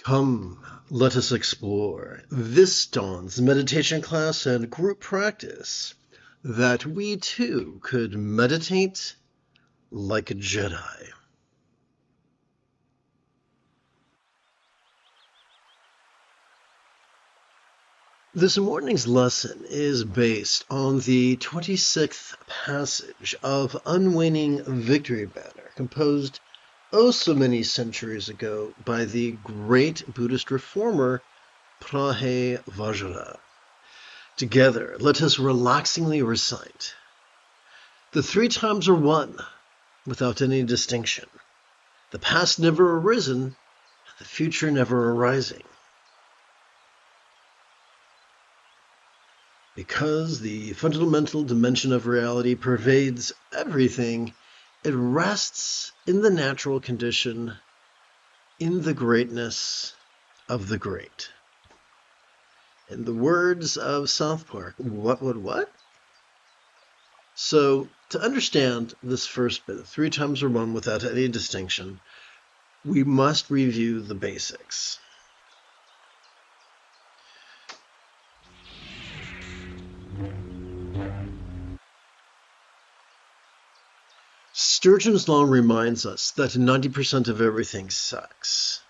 Come, let us explore this dawn's meditation class and group practice, that we too could meditate like a Jedi. This morning's lesson is based on the 26th passage of Unwaning Victory Banner, composed so many centuries ago by the great Buddhist reformer Prahe Vajra. Together, let us relaxingly recite. The three times are one, without any distinction. The past never arisen, the future never arising. Because the fundamental dimension of reality pervades everything, it rests in the natural condition, in the greatness of the great. In the words of South Park, what? So, to understand this first bit, three times are one without any distinction, we must review the basics. Sturgeon's law reminds us that 90% of everything sucks.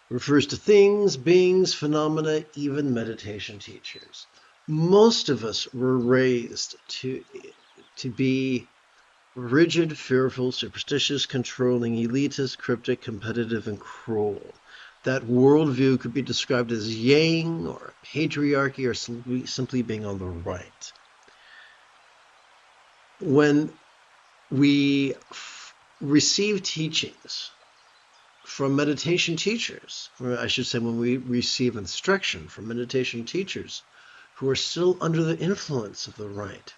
Refers to things, beings, phenomena, even meditation teachers. Most of us were raised to be rigid, fearful, superstitious, controlling, elitist, cryptic, competitive, and cruel. That worldview could be described as yang or patriarchy or simply being on the right. When we receive teachings from meditation teachers, or I should say when we receive instruction from meditation teachers who are still under the influence of the right,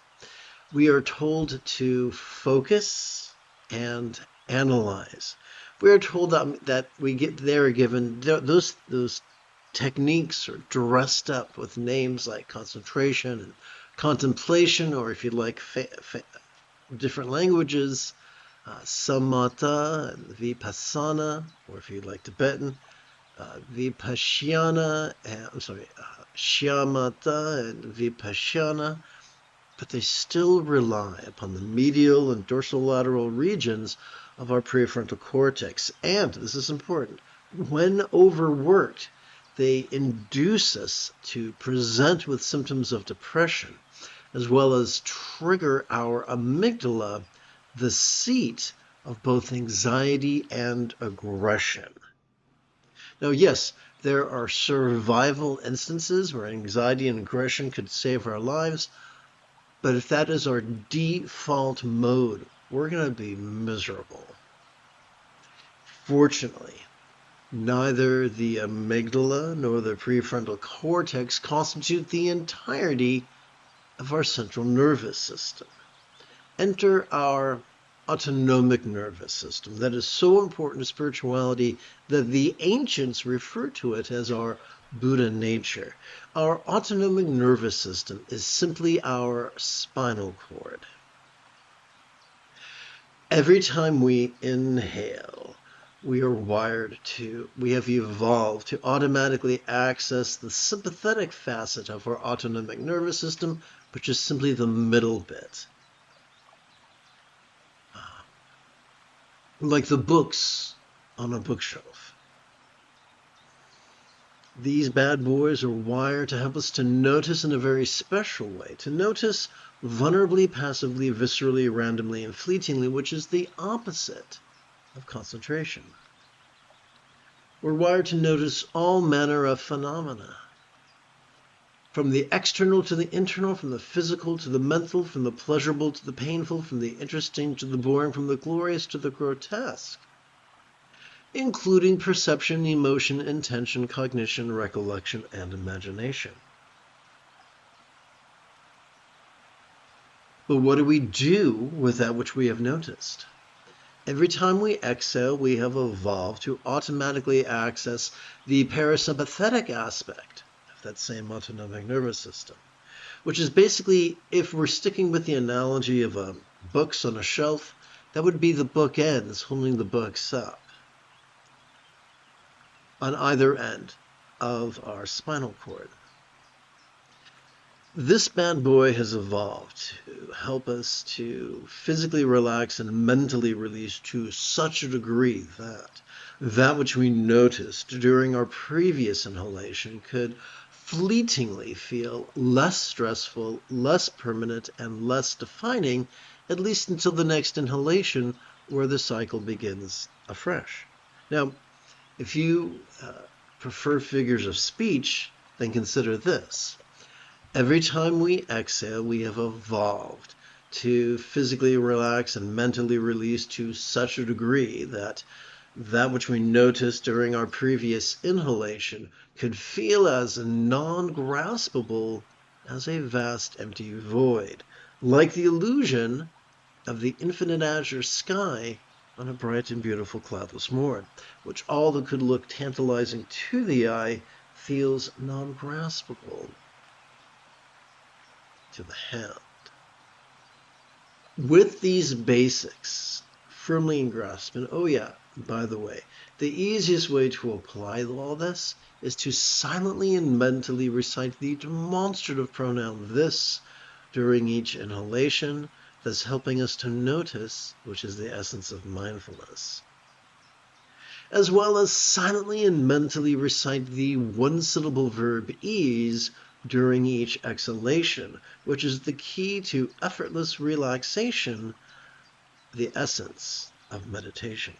we are told to focus and analyze. We are told that they are given those techniques are dressed up with names like concentration and contemplation, or if you like different languages, samatha and vipassana, or if you like Tibetan, shamatha and vipassana, but they still rely upon the medial and dorsolateral regions of our prefrontal cortex. And, this is important, when overworked, they induce us to present with symptoms of depression, as well as trigger our amygdala, the seat of both anxiety and aggression. Now, yes, there are survival instances where anxiety and aggression could save our lives, but if that is our default mode, we're going to be miserable. Fortunately, neither the amygdala nor the prefrontal cortex constitute the entirety of our central nervous system. Enter our autonomic nervous system that is so important to spirituality that the ancients refer to it as our Buddha nature. Our autonomic nervous system is simply our spinal cord. Every time we inhale, we have evolved to automatically access the sympathetic facet of our autonomic nervous system, which is simply the middle bit. Like the books on a bookshelf. These bad boys are wired to help us to notice in a very special way, to notice vulnerably, passively, viscerally, randomly, and fleetingly, which is the opposite of concentration. We're wired to notice all manner of phenomena, from the external to the internal, from the physical to the mental, from the pleasurable to the painful, from the interesting to the boring, from the glorious to the grotesque, including perception, emotion, intention, cognition, recollection, and imagination. But what do we do with that which we have noticed? Every time we exhale, we have evolved to automatically access the parasympathetic aspect of that same autonomic nervous system, which is basically, if we're sticking with the analogy of books on a shelf, that would be the bookends holding the books up. on either end of our spinal cord. This bad boy has evolved to help us to physically relax and mentally release to such a degree that which we noticed during our previous inhalation could fleetingly feel less stressful, less permanent, and less defining, at least until the next inhalation where the cycle begins afresh. Now, if you prefer figures of speech, then consider this. Every time we exhale, we have evolved to physically relax and mentally release to such a degree that which we noticed during our previous inhalation could feel as non-graspable as a vast empty void, like the illusion of the infinite azure sky on a bright and beautiful cloudless morn, which although could look tantalizing to the eye, feels non-graspable to the hand. With these basics firmly in grasp, and oh yeah, by the way, the easiest way to apply all this is to silently and mentally recite the demonstrative pronoun this during each inhalation, thus helping us to notice, which is the essence of mindfulness. As well as silently and mentally recite the one-syllable verb ease during each exhalation, which is the key to effortless relaxation, the essence of meditation.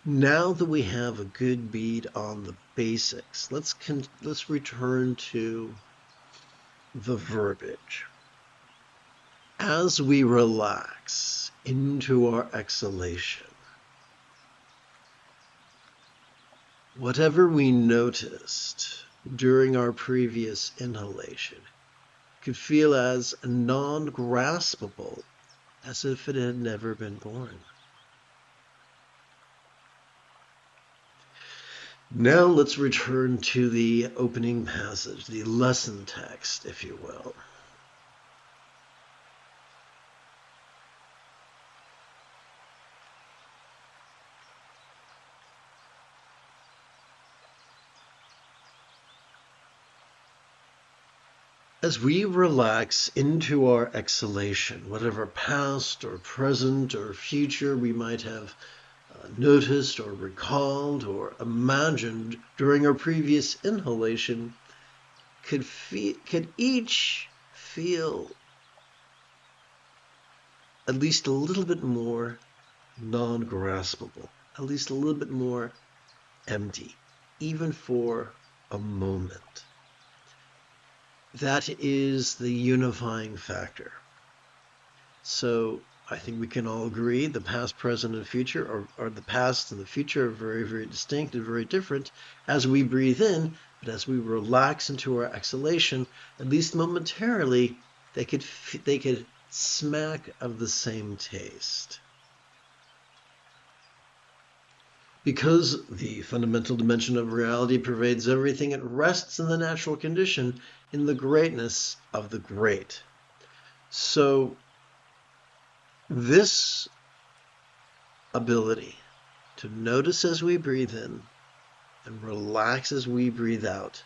Now that we have a good bead on the basics, let's return to the verbiage. As we relax into our exhalation, whatever we noticed during our previous inhalation could feel as non-graspable as if it had never been born. Now let's return to the opening passage, the lesson text, if you will. As we relax into our exhalation, whatever past or present or future we might have noticed or recalled or imagined during our previous inhalation could each feel at least a little bit more non-graspable, at least a little bit more empty, even for a moment. That is the unifying factor. So I think we can all agree the past, present, and future, or the past and the future are very, very distinct and very different as we breathe in, but as we relax into our exhalation, at least momentarily, they could smack of the same taste. Because the fundamental dimension of reality pervades everything, it rests in the natural condition, in the greatness of the great. So this ability to notice as we breathe in and relax as we breathe out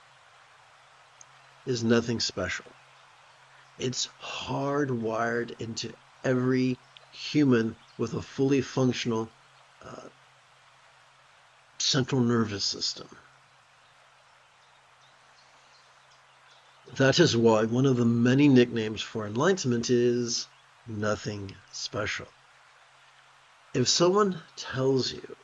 is nothing special. It's hardwired into every human with a fully functional central nervous system. That is why one of the many nicknames for enlightenment is nothing special. If someone tells you,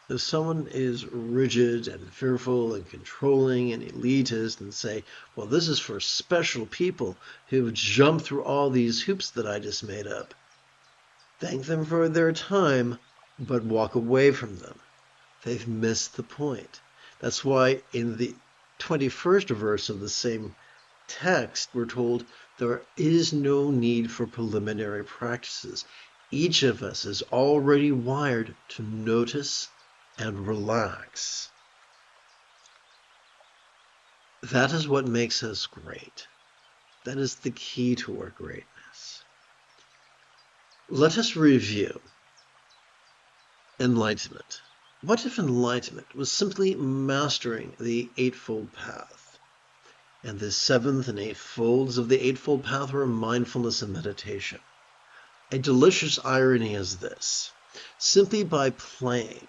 if someone is rigid and fearful and controlling and elitist and say, well, this is for special people who've jumped through all these hoops that I just made up, thank them for their time, but walk away from them. They've missed the point. That's why in the 21st verse of the same text, we're told there is no need for preliminary practices. Each of us is already wired to notice and relax. That is what makes us great. That is the key to our greatness. Let us review enlightenment. What if enlightenment was simply mastering the Eightfold Path? And the seventh and eighth folds of the Eightfold Path were mindfulness and meditation. A delicious irony is this. Simply by playing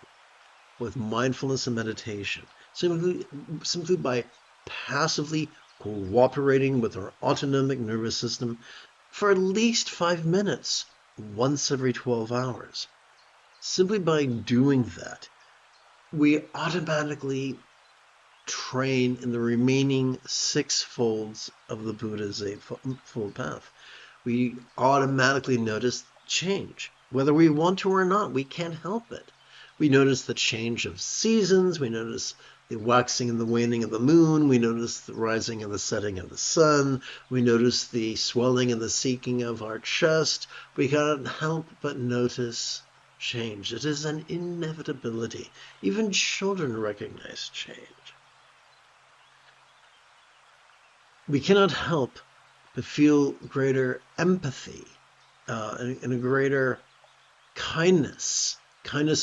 with mindfulness and meditation, simply by passively cooperating with our autonomic nervous system for at least 5 minutes once every 12 hours, simply by doing that, we automatically train in the remaining 6 folds of the Buddha's Eightfold Path. We automatically notice change. Whether we want to or not, we can't help it. We notice the change of seasons. We notice the waxing and the waning of the moon. We notice the rising and the setting of the sun. We notice the swelling and the sinking of our chest. We cannot help but notice change. It is an inevitability. Even children recognize change. We cannot help but feel greater empathy and a greater kindness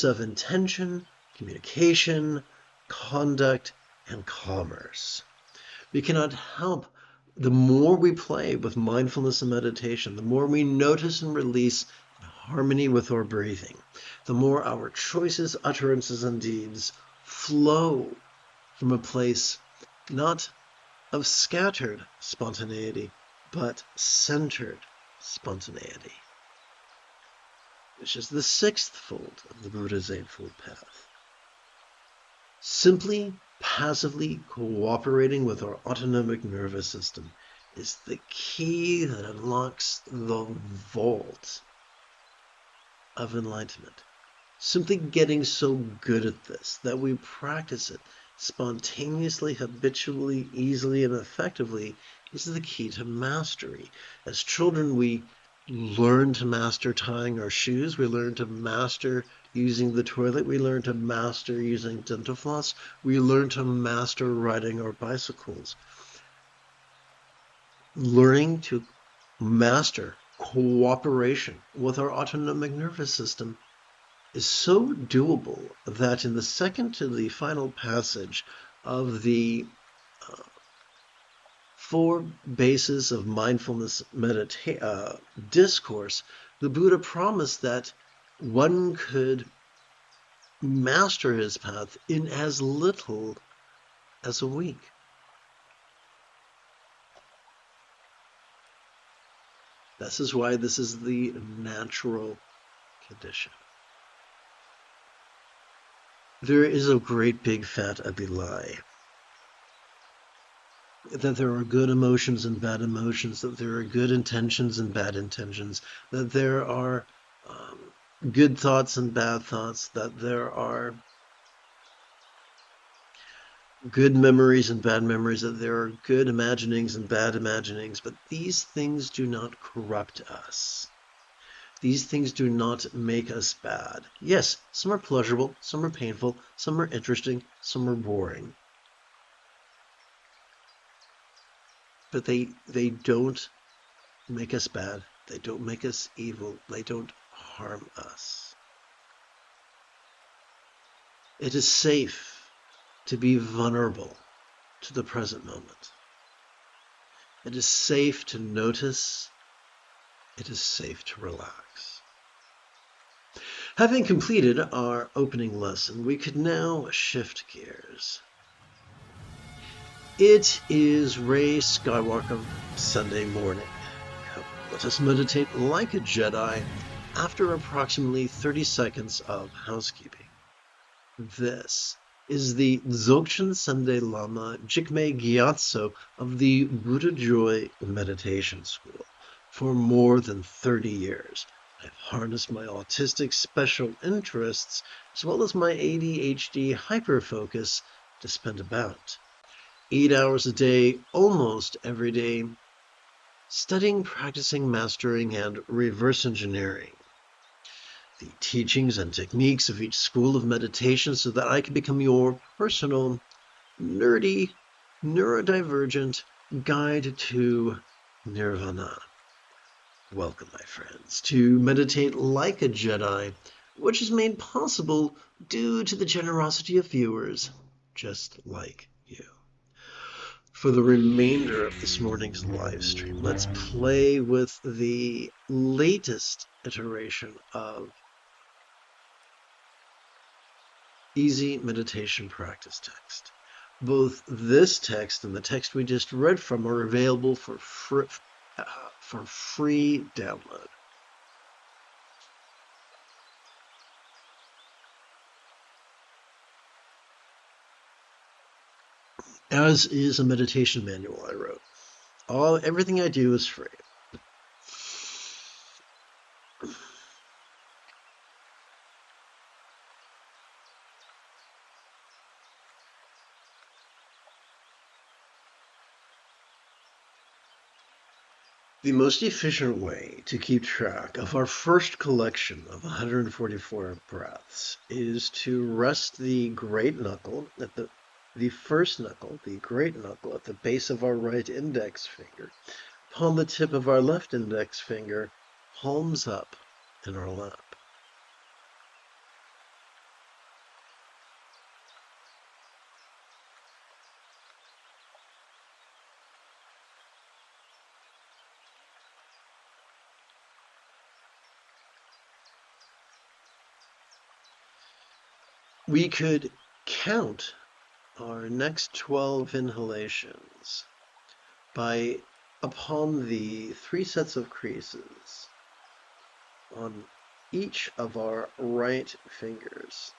of intention, communication, conduct, and commerce. We cannot help, the more we play with mindfulness and meditation, the more we notice and release in harmony with our breathing, the more our choices, utterances, and deeds flow from a place not of scattered spontaneity, but centered spontaneity, which is the 6th fold of the Buddha's Eightfold Path. Simply, passively cooperating with our autonomic nervous system is the key that unlocks the vault of enlightenment. Simply getting so good at this that we practice it spontaneously, habitually, easily, and effectively is the key to mastery. As children, we learn to master tying our shoes. We learn to master using the toilet. We learn to master using dental floss. We learn to master riding our bicycles. Learning to master cooperation with our autonomic nervous system is so doable that in the second to the final passage of the 4 bases of mindfulness discourse, the Buddha promised that one could master his path in as little as a week. This is why this is the natural condition. There is a great big fat ugly lie that there are good emotions and bad emotions, that there are good intentions and bad intentions, that there are good thoughts and bad thoughts, that there are good memories and bad memories, that there are good imaginings and bad imaginings, but these things do not corrupt us. These things do not make us bad. Yes, some are pleasurable, some are painful, some are interesting, some are boring. But they don't make us bad. They don't make us evil. They don't harm us. It is safe to be vulnerable to the present moment. It is safe to notice. It is safe to relax. Having completed our opening lesson, we could now shift gears. It is Rey Skywalker Sunday morning. Come, let us meditate like a Jedi after approximately 30 seconds of housekeeping. This is the Dzogchen Sunday Lama Jigme Gyatso of the Buddha Joy Meditation School. For more than 30 years, I've harnessed my autistic special interests as well as my ADHD hyperfocus to spend about 8 hours a day, almost every day, studying, practicing, mastering, and reverse engineering the teachings and techniques of each school of meditation so that I can become your personal, nerdy, neurodivergent guide to nirvana. Welcome, my friends, to meditate like a Jedi which is made possible due to the generosity of viewers just like you. For the remainder of this morning's live stream, let's play with the latest iteration of Easy Meditation Practice Text. Both this text and the text we just read from are available for free download. As is a meditation manual I wrote. Everything I do is free. The most efficient way to keep track of our first collection of 144 breaths is to rest the great knuckle at the first knuckle, the great knuckle, at the base of our right index finger, upon the tip of our left index finger, palms up in our lap. We could count our next 12 inhalations upon the 3 sets of creases on each of our right fingers.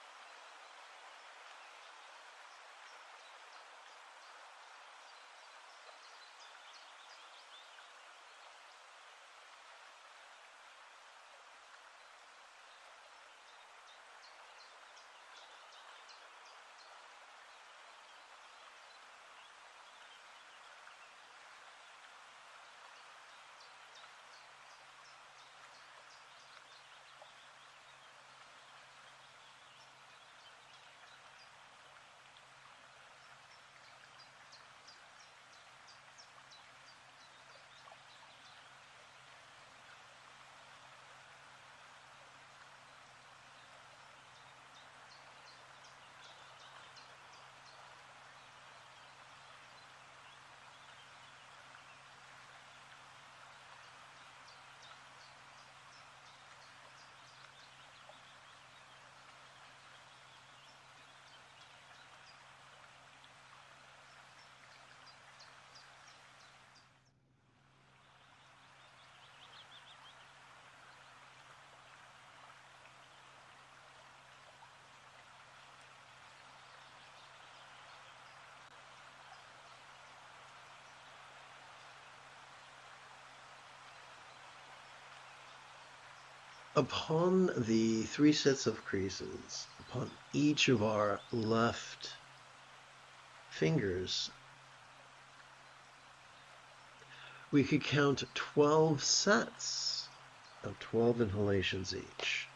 Upon the 3 sets of creases, upon each of our left fingers, we could count 12 sets of 12 inhalations each.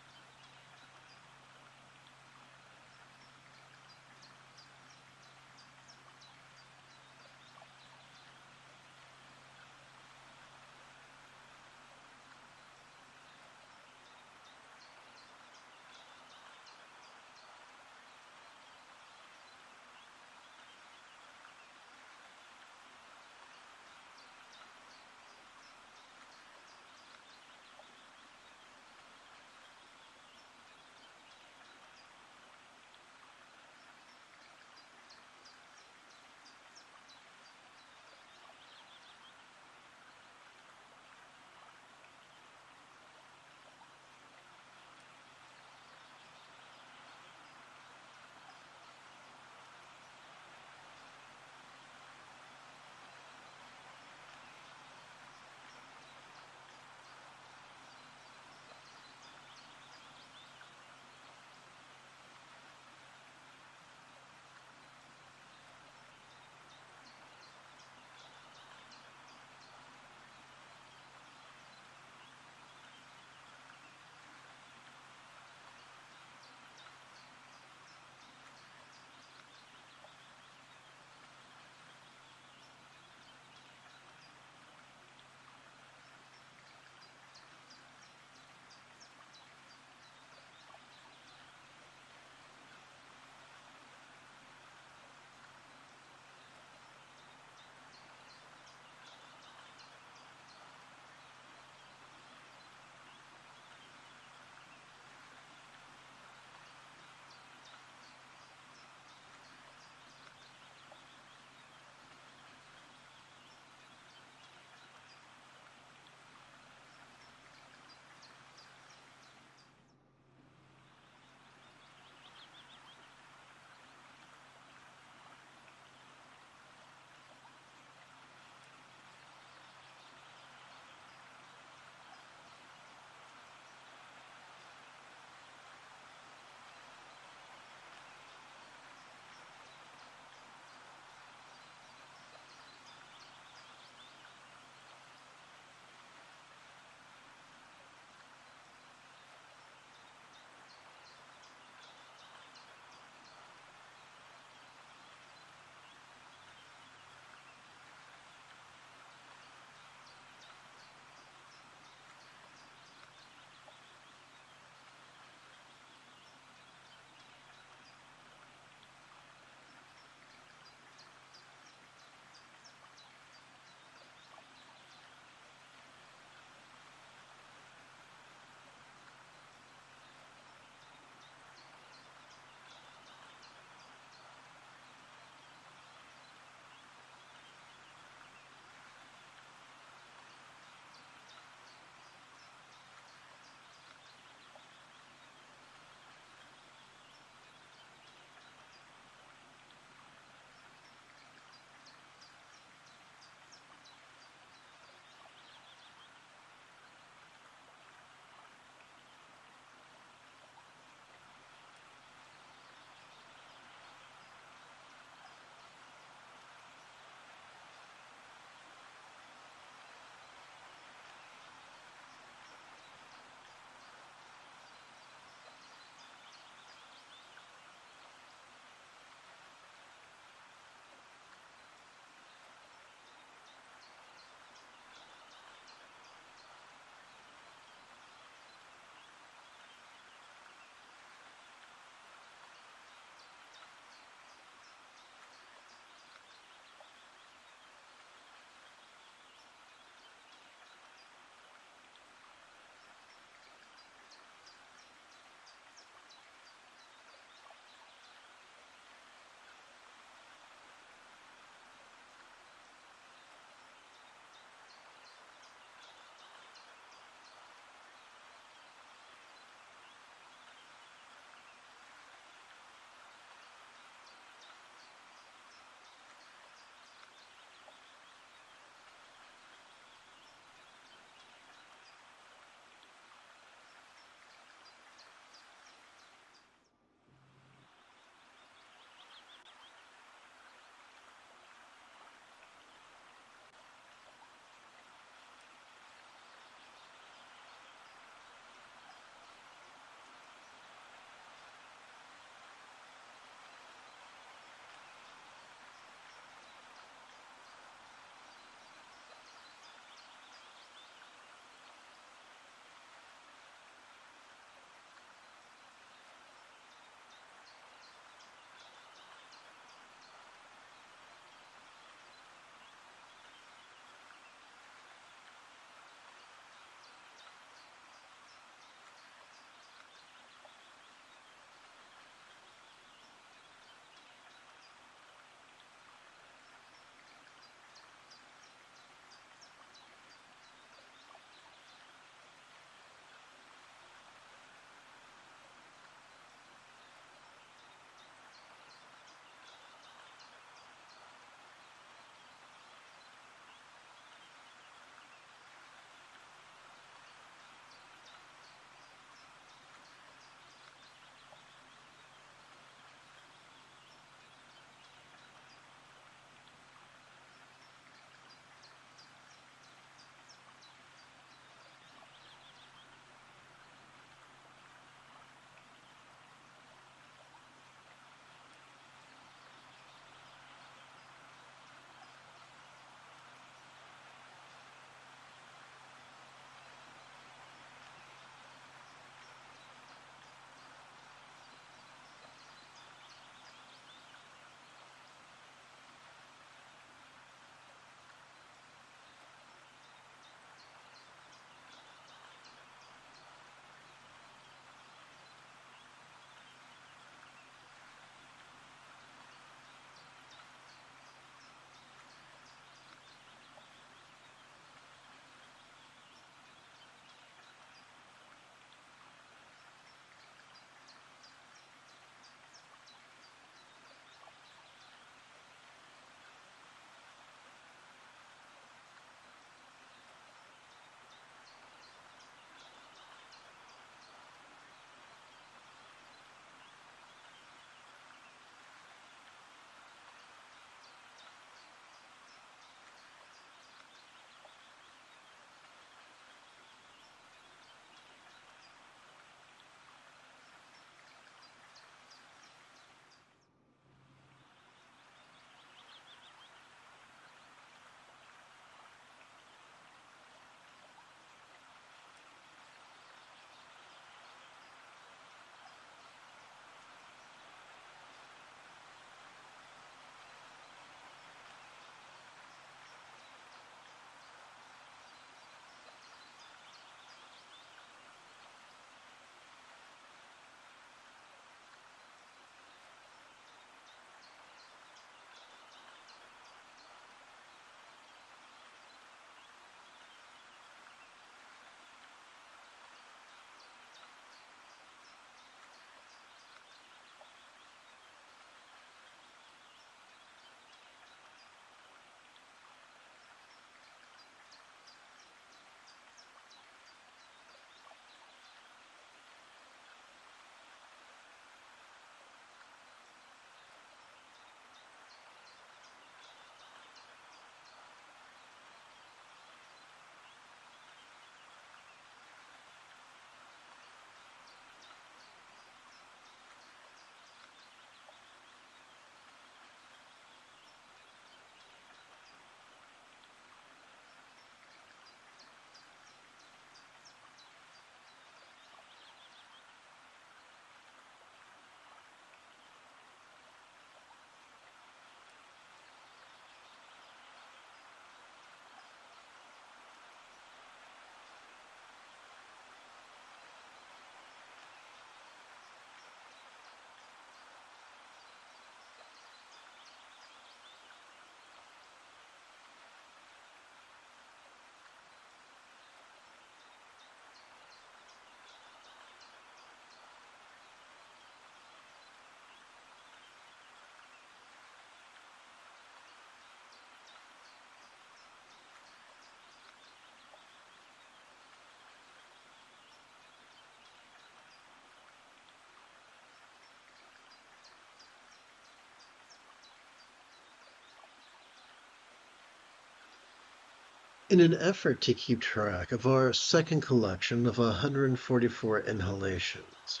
In an effort to keep track of our second collection of 144 inhalations,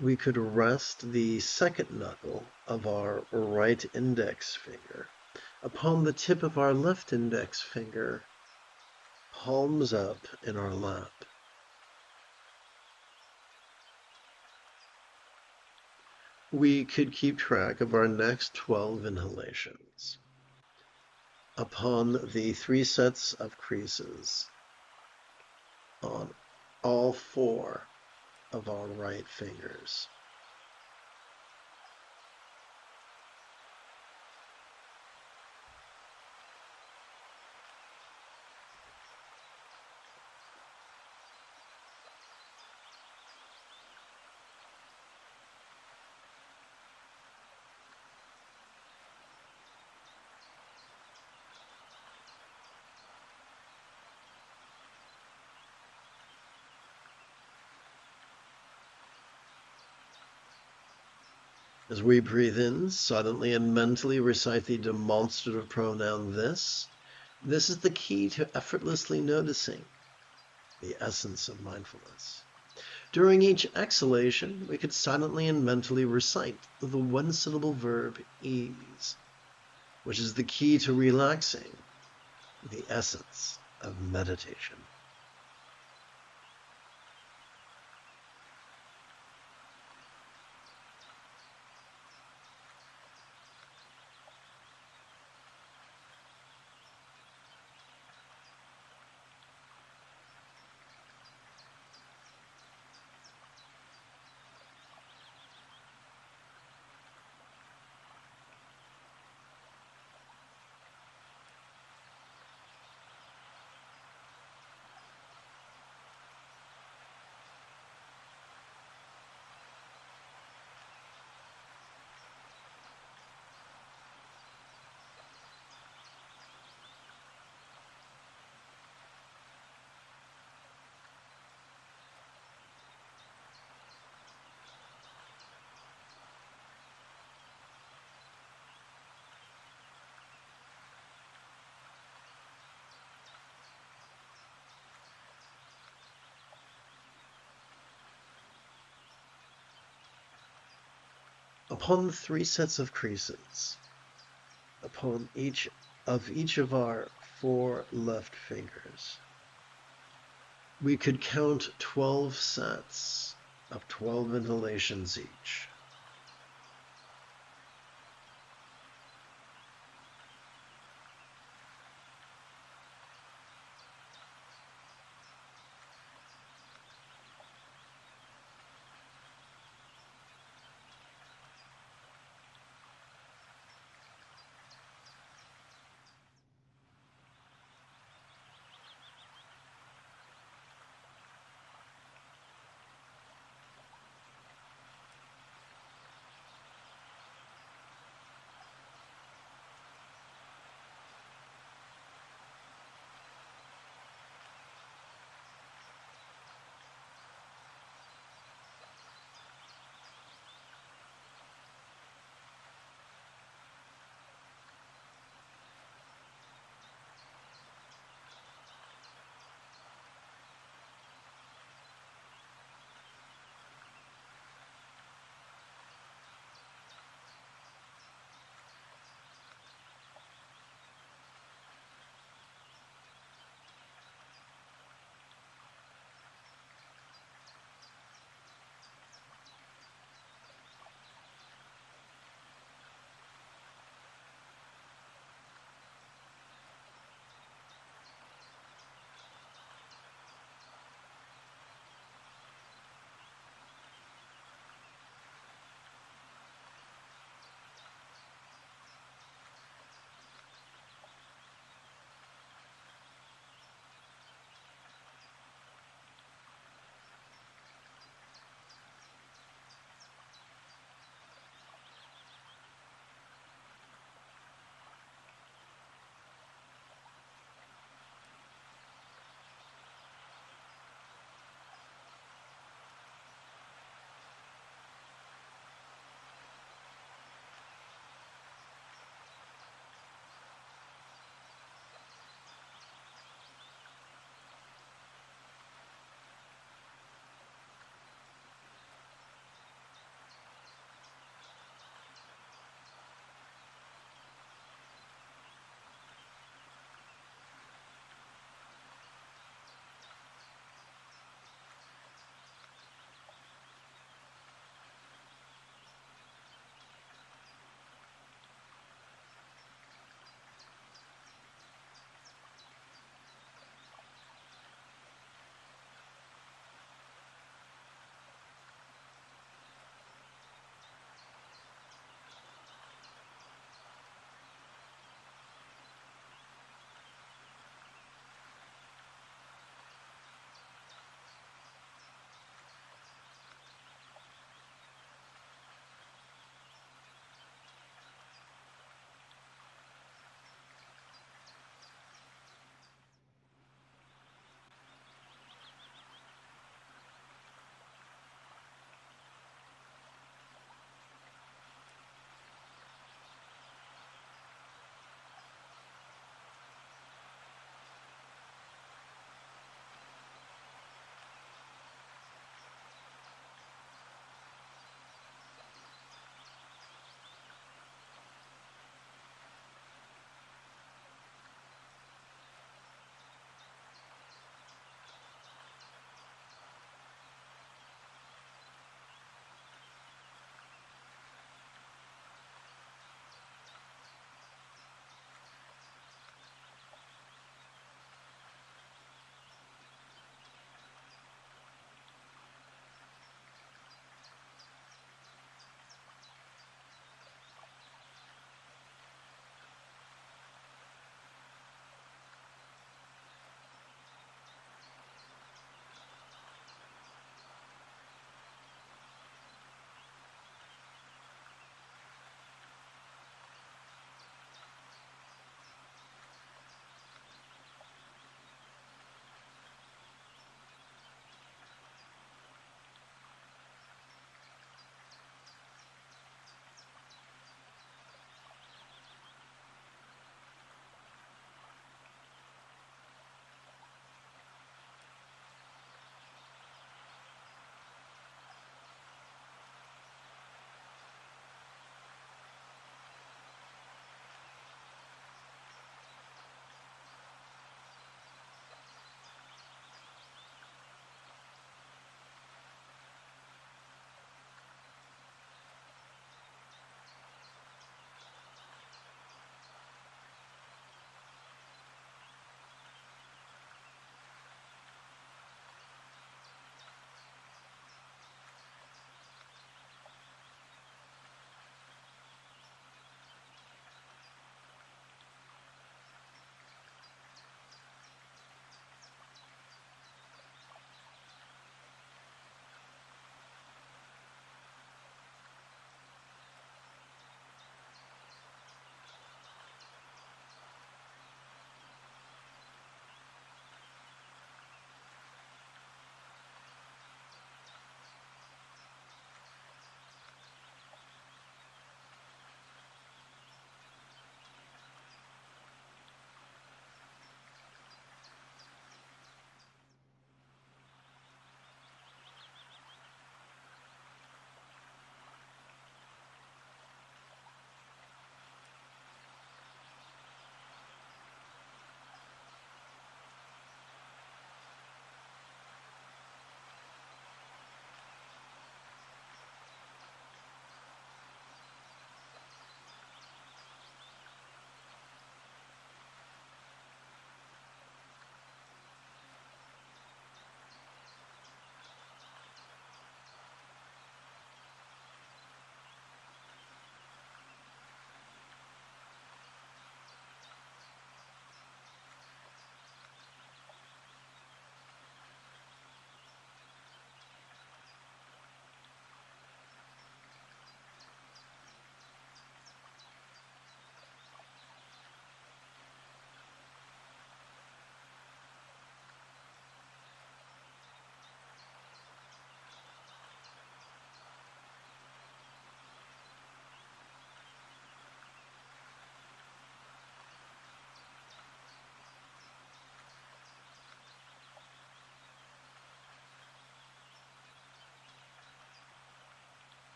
we could rest the second knuckle of our right index finger upon the tip of our left index finger, palms up in our lap. We could keep track of our next 12 inhalations upon the 3 sets of creases on all 4 of our right fingers. As we breathe in, silently and mentally recite the demonstrative pronoun this. This is the key to effortlessly noticing the essence of mindfulness. During each exhalation, we could silently and mentally recite the one-syllable verb ease, which is the key to relaxing, the essence of meditation. Upon the 3 sets of creases, upon each of our 4 left fingers, we could count 12 sets of 12 inhalations each.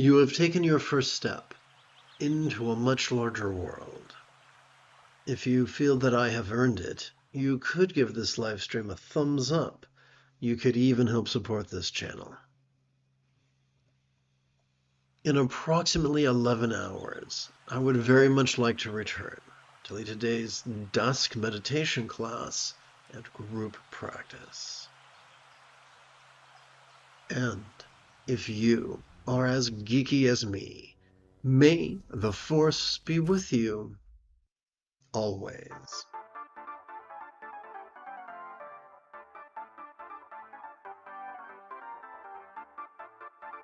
You have taken your first step into a much larger world. If you feel that I have earned it, you could give this live stream a thumbs up. You could even help support this channel. In approximately 11 hours, I would very much like to return to lead today's dusk meditation class and group practice. And if you are as geeky as me, may the Force be with you always.